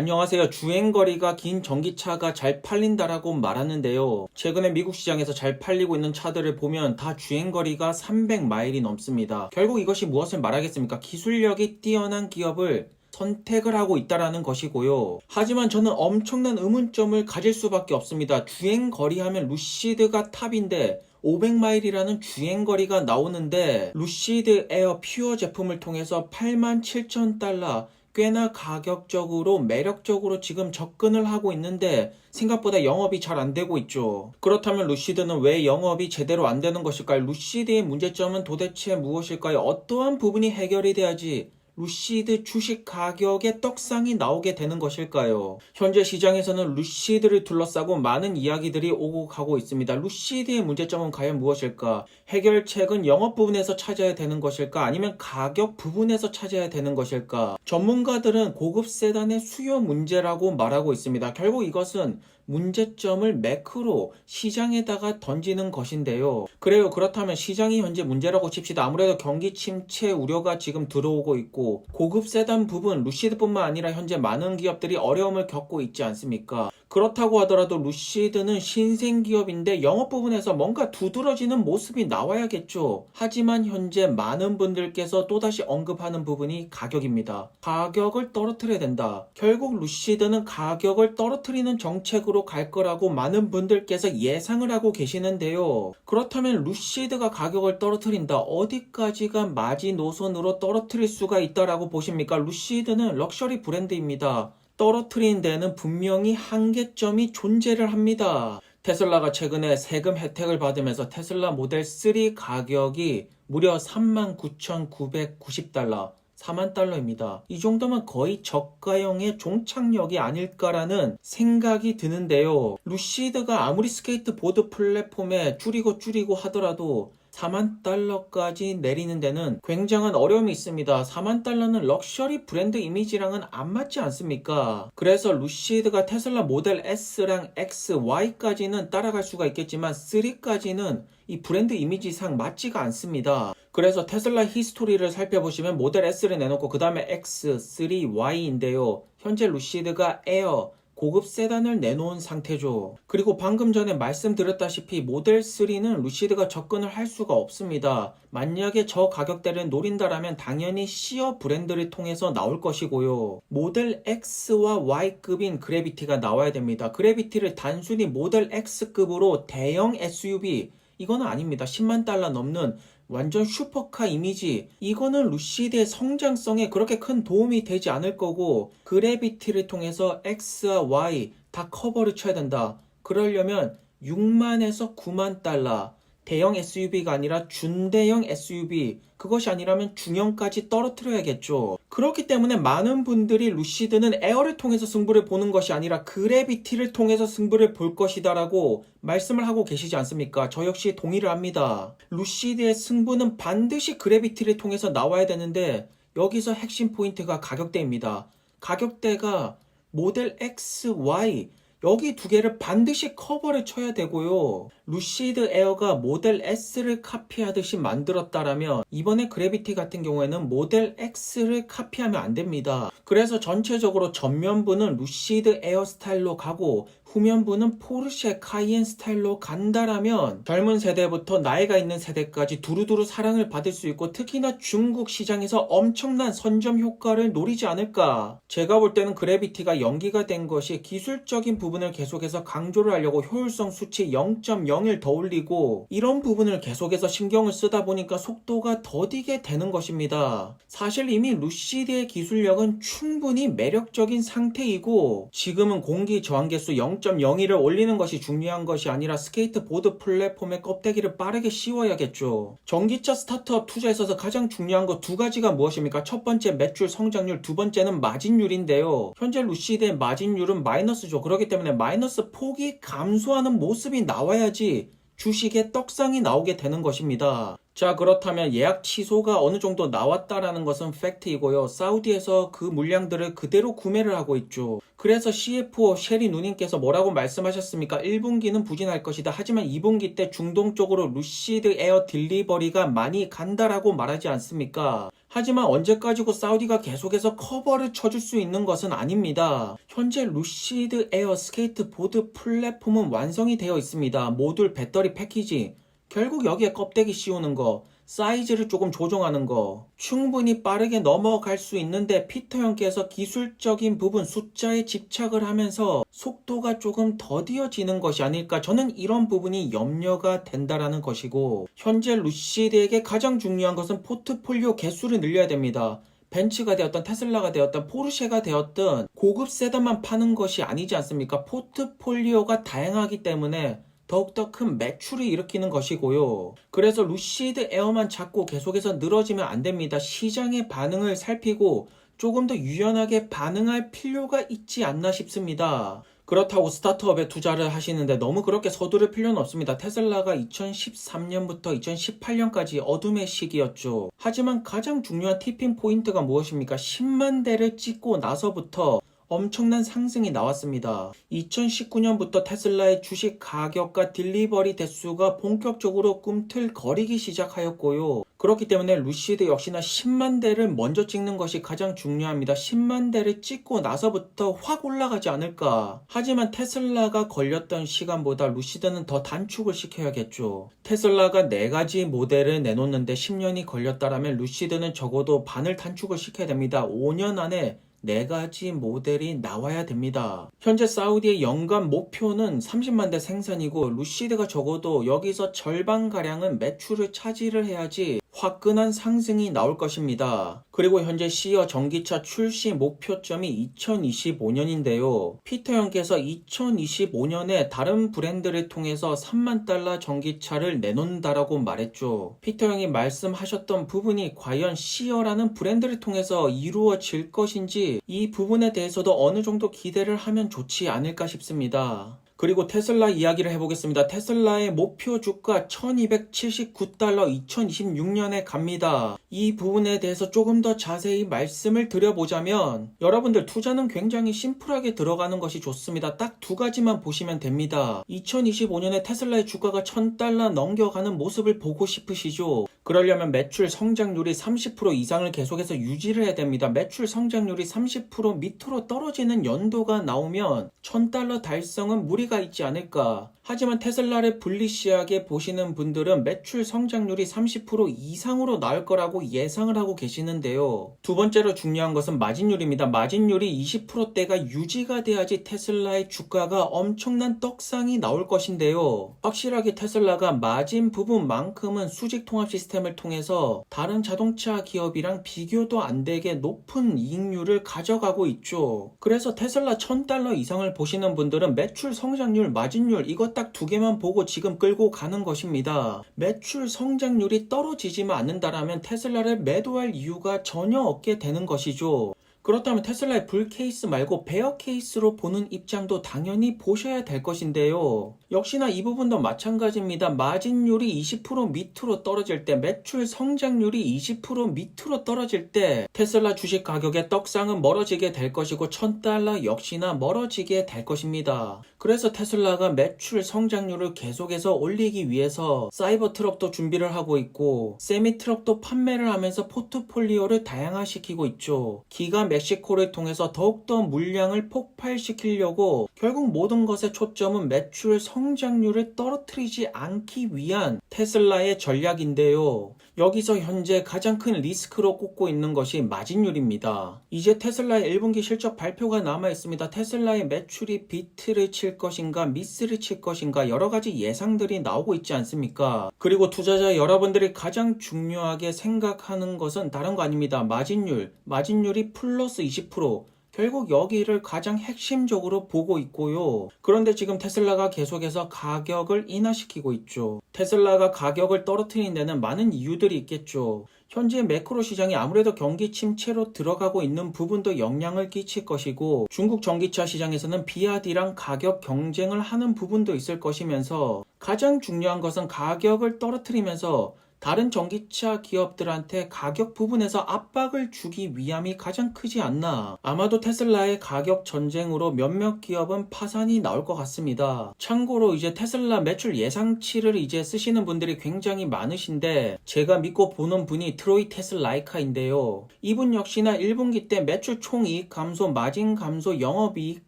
안녕하세요. 주행거리가 긴 전기차가 잘 팔린다라고 말하는데요. 최근에 미국 시장에서 잘 팔리고 있는 차들을 보면 다 주행거리가 300마일이 넘습니다. 결국 이것이 무엇을 말하겠습니까? 기술력이 뛰어난 기업을 선택을 하고 있다라는 것이고요. 하지만 저는 엄청난 의문점을 가질 수밖에 없습니다. 주행거리 하면 루시드가 탑인데 500마일이라는 주행거리가 나오는데 루시드 에어 퓨어 제품을 통해서 87,000달러 꽤나 가격적으로 매력적으로 지금 접근을 하고 있는데 생각보다 영업이 잘 안 되고 있죠. 그렇다면 루시드는 왜 영업이 제대로 안 되는 것일까요? 루시드의 문제점은 도대체 무엇일까요? 어떠한 부분이 해결이 돼야지 루시드 주식 가격의 떡상이 나오게 되는 것일까요? 현재 시장에서는 루시드를 둘러싸고 많은 이야기들이 오고 가고 있습니다. 루시드의 문제점은 과연 무엇일까? 해결책은 영업 부분에서 찾아야 되는 것일까? 아니면 가격 부분에서 찾아야 되는 것일까? 전문가들은 고급 세단의 수요 문제라고 말하고 있습니다. 결국 이것은 문제점을 매크로 시장에다가 던지는 것인데요. 그래요. 그렇다면 시장이 현재 문제라고 칩시다. 아무래도 경기 침체 우려가 지금 들어오고 있고 고급 세단 부분 루시드뿐만 아니라 현재 많은 기업들이 어려움을 겪고 있지 않습니까? 그렇다고 하더라도 루시드는 신생 기업인데 영업 부분에서 뭔가 두드러지는 모습이 나와야겠죠. 하지만 현재 많은 분들께서 또다시 언급하는 부분이 가격입니다. 가격을 떨어뜨려야 된다. 결국 루시드는 가격을 떨어뜨리는 정책으로 갈 거라고 많은 분들께서 예상을 하고 계시는데요. 그렇다면 루시드가 가격을 떨어뜨린다. 어디까지가 마지노선으로 떨어뜨릴 수가 있다라고 보십니까? 루시드는 럭셔리 브랜드입니다. 떨어뜨린 데는 분명히 한계점이 존재를 합니다. 테슬라가 최근에 세금 혜택을 받으면서 테슬라 모델 3 가격이 무려 39,990달러 4만 달러입니다. 이 정도면 거의 저가형의 종착역이 아닐까라는 생각이 드는데요. 루시드가 아무리 스케이트보드 플랫폼에 줄이고 하더라도 4만 달러까지 내리는 데는 굉장한 어려움이 있습니다. 4만 달러는 럭셔리 브랜드 이미지랑은 안 맞지 않습니까? 그래서 루시드가 테슬라 모델 S랑 X, Y까지는 따라갈 수가 있겠지만 3까지는 이 브랜드 이미지상 맞지가 않습니다. 그래서 테슬라 히스토리를 살펴보시면 모델 S를 내놓고 그 다음에 X, 3, Y인데요. 현재 루시드가 에어, 고급 세단을 내놓은 상태죠. 그리고 방금 전에 말씀드렸다시피 모델 3는 루시드가 접근을 할 수가 없습니다. 만약에 저 가격대를 노린다라면 당연히 시어 브랜드를 통해서 나올 것이고요. 모델 X와 Y급인 그래비티가 나와야 됩니다. 그래비티를 단순히 모델 X급으로 대형 SUV 이거는 아닙니다. 10만 달러 넘는 완전 슈퍼카 이미지 이거는 루시드의 성장성에 그렇게 큰 도움이 되지 않을 거고 그래비티를 통해서 X와 Y 다 커버를 쳐야 된다. 그러려면 6만에서 9만 달러 대형 SUV가 아니라 준대형 SUV 그것이 아니라면 중형까지 떨어뜨려야겠죠. 그렇기 때문에 많은 분들이 루시드는 에어를 통해서 승부를 보는 것이 아니라 그래비티를 통해서 승부를 볼 것이다 라고 말씀을 하고 계시지 않습니까? 저 역시 동의를 합니다. 루시드의 승부는 반드시 그래비티를 통해서 나와야 되는데 여기서 핵심 포인트가 가격대입니다. 가격대가 모델 X, Y 여기 두 개를 반드시 커버를 쳐야 되고요. 루시드 에어가 모델 S를 카피하듯이 만들었다라면 이번에 그래비티 같은 경우에는 모델 X를 카피하면 안 됩니다. 그래서 전체적으로 전면부는 루시드 에어 스타일로 가고 후면부는 포르쉐 카이엔 스타일로 간다라면 젊은 세대부터 나이가 있는 세대까지 두루두루 사랑을 받을 수 있고 특히나 중국 시장에서 엄청난 선점 효과를 노리지 않을까. 제가 볼 때는 그래비티가 연기가 된 것이 기술적인 부분을 계속해서 강조를 하려고 효율성 수치 0.01 더 올리고 이런 부분을 계속해서 신경을 쓰다 보니까 속도가 더디게 되는 것입니다. 사실 이미 루시드의 기술력은 충분히 매력적인 상태이고 지금은 공기 저항계수 0.01을 올리는 것이 중요한 것이 아니라 스케이트보드 플랫폼의 껍데기를 빠르게 씌워야겠죠. 전기차 스타트업 투자에 있어서 가장 중요한 거 두 가지가 무엇입니까? 첫 번째 매출 성장률, 두 번째는 마진율인데요. 현재 루시드의 마진율은 마이너스죠. 그렇기 때문에 마이너스 폭이 감소하는 모습이 나와야지 주식의 떡상이 나오게 되는 것입니다. 자, 그렇다면 예약 취소가 어느 정도 나왔다라는 것은 팩트이고요. 사우디에서 그 물량들을 그대로 구매를 하고 있죠. 그래서 CFO 셰리 누님께서 뭐라고 말씀하셨습니까? 1분기는 부진할 것이다. 하지만 2분기 때 중동 쪽으로 루시드 에어 딜리버리가 많이 간다라고 말하지 않습니까? 하지만 언제까지고 사우디가 계속해서 커버를 쳐줄 수 있는 것은 아닙니다. 현재 루시드 에어 스케이트보드 플랫폼은 완성이 되어 있습니다. 모듈 배터리 패키지, 결국 여기에 껍데기 씌우는 거, 사이즈를 조금 조정하는 거, 충분히 빠르게 넘어갈 수 있는데 피터 형께서 기술적인 부분 숫자에 집착을 하면서 속도가 조금 더디어지는 것이 아닐까, 저는 이런 부분이 염려가 된다라는 것이고, 현재 루시드에게 가장 중요한 것은 포트폴리오 개수를 늘려야 됩니다. 벤츠가 되었던 테슬라가 되었던 포르쉐가 되었던 고급 세단만 파는 것이 아니지 않습니까? 포트폴리오가 다양하기 때문에 더욱더 큰 매출을 일으키는 것이고요. 그래서 루시드 에어만 자꾸 계속해서 늘어지면 안 됩니다. 시장의 반응을 살피고 조금 더 유연하게 반응할 필요가 있지 않나 싶습니다. 그렇다고 스타트업에 투자를 하시는데 너무 그렇게 서두를 필요는 없습니다. 테슬라가 2013년부터 2018년까지 어둠의 시기였죠. 하지만 가장 중요한 티핑 포인트가 무엇입니까? 10만 대를 찍고 나서부터 엄청난 상승이 나왔습니다. 2019년부터 테슬라의 주식 가격과 딜리버리 대수가 본격적으로 꿈틀거리기 시작하였고요. 그렇기 때문에 루시드 역시나 10만 대를 먼저 찍는 것이 가장 중요합니다. 10만 대를 찍고 나서부터 확 올라가지 않을까. 하지만 테슬라가 걸렸던 시간보다 루시드는 더 단축을 시켜야겠죠. 테슬라가 4가지 모델을 내놓는데 10년이 걸렸다라면 루시드는 적어도 반을 단축을 시켜야 됩니다. 5년 안에 4가지 모델이 나와야 됩니다. 현재 사우디의 연간 목표는 30만 대 생산이고 루시드가 적어도 여기서 절반가량은 매출을 차지를 해야지 화끈한 상승이 나올 것입니다. 그리고 현재 시어 전기차 출시 목표점이 2025년인데요. 피터 형께서 2025년에 다른 브랜드를 통해서 3만 달러 전기차를 내놓는다라고 말했죠. 피터 형이 말씀하셨던 부분이 과연 시어라는 브랜드를 통해서 이루어질 것인지 이 부분에 대해서도 어느 정도 기대를 하면 좋지 않을까 싶습니다. 그리고 테슬라 이야기를 해보겠습니다. 테슬라의 목표 주가 1279달러 2026년에 갑니다. 이 부분에 대해서 조금 더 자세히 말씀을 드려보자면 여러분들 투자는 굉장히 심플하게 들어가는 것이 좋습니다. 딱 2가지만 보시면 됩니다. 2025년에 테슬라의 주가가 1000달러 넘겨가는 모습을 보고 싶으시죠? 그러려면 매출 성장률이 30% 이상을 계속해서 유지를 해야 됩니다. 매출 성장률이 30% 밑으로 떨어지는 연도가 나오면 1000달러 달성은 무리가 있지 않을까. 하지만 테슬라를 불리시하게 보시는 분들은 매출 성장률이 30% 이상으로 나올 거라고 예상을 하고 계시는데요. 두 번째로 중요한 것은 마진율입니다. 마진율이 20%대가 유지가 돼야지 테슬라의 주가가 엄청난 떡상이 나올 것인데요. 확실하게 테슬라가 마진 부분만큼은 수직 통합 시스템을 통해서 다른 자동차 기업이랑 비교도 안 되게 높은 이익률을 가져가고 있죠. 그래서 테슬라 1000달러 이상을 보시는 분들은 매출 성장률, 마진율 이것 딱 2개만 보고 지금 끌고 가는 것입니다. 매출 성장률이 떨어지지만 않는다라면 테슬라를 매도할 이유가 전혀 없게 되는 것이죠. 그렇다면 테슬라의 불 케이스 말고 베어 케이스로 보는 입장도 당연히 보셔야 될 것인데요. 역시나 이 부분도 마찬가지입니다. 마진율이 20% 밑으로 떨어질 때, 매출 성장률이 20% 밑으로 떨어질 때 테슬라 주식 가격의 떡상은 멀어지게 될 것이고 1000달러 역시나 멀어지게 될 것입니다. 그래서 테슬라가 매출 성장률을 계속해서 올리기 위해서 사이버 트럭도 준비를 하고 있고 세미 트럭도 판매를 하면서 포트폴리오를 다양화시키고 있죠. 기가 멕시코를 통해서 더욱더 물량을 폭발시키려고 결국 모든 것의 초점은 매출 성장률을 떨어뜨리지 않기 위한 테슬라의 전략인데요. 여기서 현재 가장 큰 리스크로 꼽고 있는 것이 마진율입니다. 이제 테슬라의 1분기 실적 발표가 남아 있습니다. 테슬라의 매출이 비트를 칠 것인가 미스를 칠 것인가 여러가지 예상들이 나오고 있지 않습니까? 그리고 투자자 여러분들이 가장 중요하게 생각하는 것은 다른 거 아닙니다. 마진율이 플러스 20%, 결국 여기를 가장 핵심적으로 보고 있고요. 그런데 지금 테슬라가 계속해서 가격을 인하시키고 있죠. 테슬라가 가격을 떨어뜨리는 데는 많은 이유들이 있겠죠. 현재 매크로 시장이 아무래도 경기 침체로 들어가고 있는 부분도 영향을 끼칠 것이고 중국 전기차 시장에서는 비아디랑 가격 경쟁을 하는 부분도 있을 것이면서 가장 중요한 것은 가격을 떨어뜨리면서 다른 전기차 기업들한테 가격 부분에서 압박을 주기 위함이 가장 크지 않나. 아마도 테슬라의 가격 전쟁으로 몇몇 기업은 파산이 나올 것 같습니다. 참고로 이제 테슬라 매출 예상치를 이제 쓰시는 분들이 굉장히 많으신데 제가 믿고 보는 분이 트로이 테슬라이카인데요. 이분 역시나 1분기 때 매출 총이익 감소, 마진 감소, 영업이익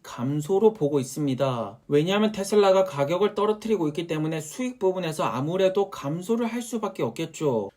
감소로 보고 있습니다. 왜냐하면 테슬라가 가격을 떨어뜨리고 있기 때문에 수익 부분에서 아무래도 감소를 할 수밖에 없겠죠.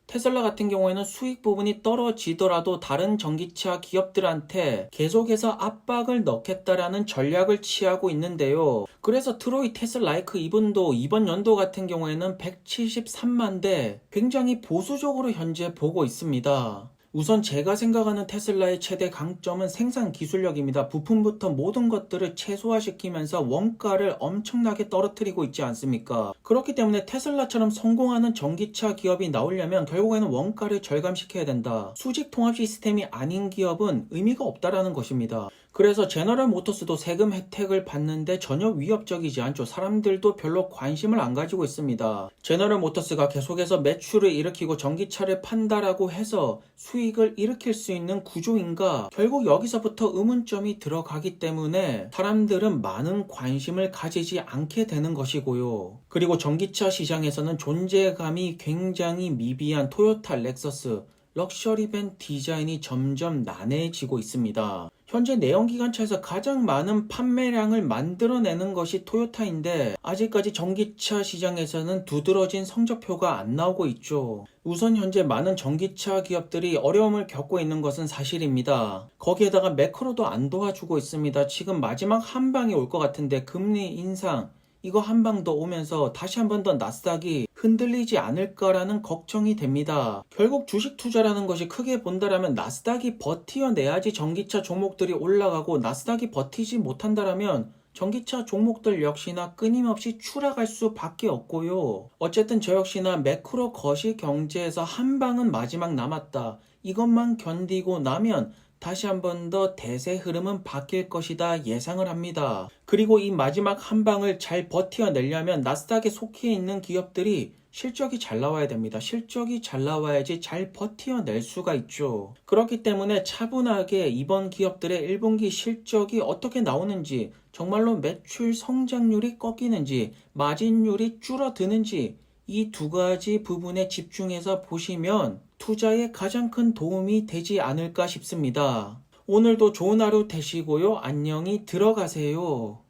테슬라 같은 경우에는 수익 부분이 떨어지더라도 다른 전기차 기업들한테 계속해서 압박을 넣겠다라는 전략을 취하고 있는데요. 그래서 트로이 테슬라이크 이분도 이번 연도 같은 경우에는 173만 대 굉장히 보수적으로 현재 보고 있습니다. 우선 제가 생각하는 테슬라의 최대 강점은 생산 기술력입니다. 부품부터 모든 것들을 최소화시키면서 원가를 엄청나게 떨어뜨리고 있지 않습니까? 그렇기 때문에 테슬라처럼 성공하는 전기차 기업이 나오려면 결국에는 원가를 절감시켜야 된다. 수직 통합 시스템이 아닌 기업은 의미가 없다라는 것입니다. 그래서 제너럴 모터스도 세금 혜택을 받는데 전혀 위협적이지 않죠. 사람들도 별로 관심을 안 가지고 있습니다. 제너럴 모터스가 계속해서 매출을 일으키고 전기차를 판다라고 해서 수익을 일으킬 수 있는 구조인가? 결국 여기서부터 의문점이 들어가기 때문에 사람들은 많은 관심을 가지지 않게 되는 것이고요. 그리고 전기차 시장에서는 존재감이 굉장히 미비한 토요타, 렉서스, 럭셔리밴 디자인이 점점 난해해지고 있습니다. 현재 내연기관차에서 가장 많은 판매량을 만들어내는 것이 토요타인데 아직까지 전기차 시장에서는 두드러진 성적표가 안 나오고 있죠. 우선 현재 많은 전기차 기업들이 어려움을 겪고 있는 것은 사실입니다. 거기에다가 매크로도 안 도와주고 있습니다. 지금 마지막 한 방이 올 것 같은데 금리 인상 이거 한 방 더 오면서 다시 한 번 더 나스닥이 흔들리지 않을까라는 걱정이 됩니다. 결국 주식 투자라는 것이 크게 본다라면 나스닥이 버티어내야지 전기차 종목들이 올라가고 나스닥이 버티지 못한다라면 전기차 종목들 역시나 끊임없이 추락할 수밖에 없고요. 어쨌든 저 역시나 매크로 거시 경제에서 한 방은 마지막 남았다. 이것만 견디고 나면 다시 한 번 더 대세 흐름은 바뀔 것이다 예상을 합니다. 그리고 이 마지막 한 방을 잘 버텨내려면 나스닥에 속해 있는 기업들이 실적이 잘 나와야 됩니다. 실적이 잘 나와야지 잘 버텨낼 수가 있죠. 그렇기 때문에 차분하게 이번 기업들의 1분기 실적이 어떻게 나오는지, 정말로 매출 성장률이 꺾이는지, 마진율이 줄어드는지 이 두 가지 부분에 집중해서 보시면 투자에 가장 큰 도움이 되지 않을까 싶습니다. 오늘도 좋은 하루 되시고요. 안녕히 들어가세요.